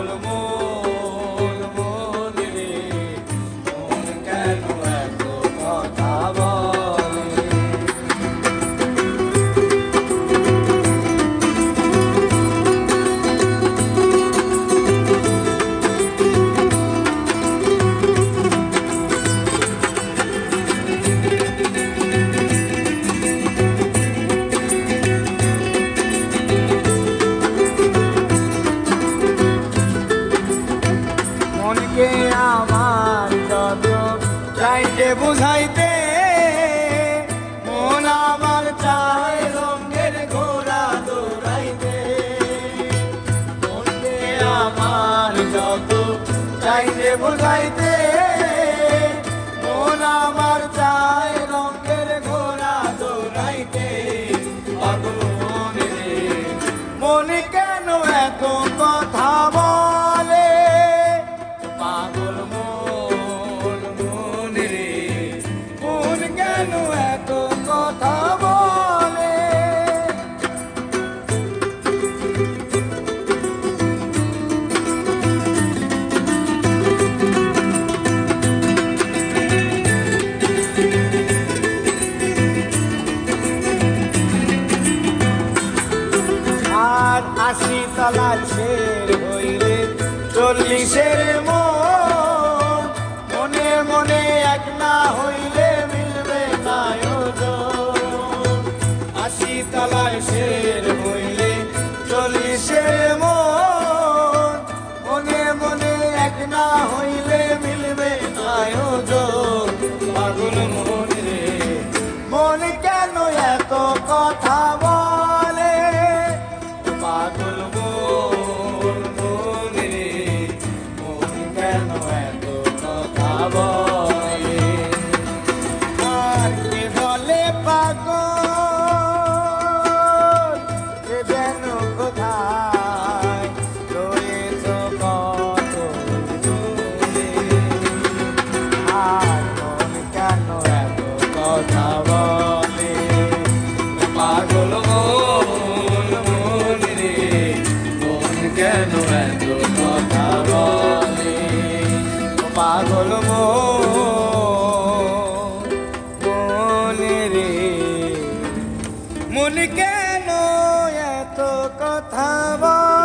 পাগল মন মন রে মন কেন এত কথা বলে। মনকে আমার যত চাইতে বুঝাইতে মন আমার চায় রঙের ঘোড়া দৌড়াইতে। মনকে আমার যত চাইতে বুঝাইতে মন আমার চায় রঙের ঘোড়া দৌড়াইতে। পাগল মন রে মন কেন এত কথা বলে। পাগল মন মন রে মন কেন এত কথা বলে। আর ৮০ তলা ছেড় হইলে ৪০-এর মন মনে মনে এক না হইলে মিলবে না ওজন। ৮০ তলায় শের হইলে ৪০-এর মন মনে মনে এক না হইলে মিলবে না ওজন। পাগল মন রে মন কেন এত কথা বলে। পাগল মন মন রে মন কেন এত কথা বলে। আর কে বলে পাগল কে যেন কোথায় রয়েছ কত দূরে। আর মন কেন এত কথা বলে। পাগল মন মন রে মন কেন এত কথা বলে। পাগল মন রে মন কেন এত কথা বলে।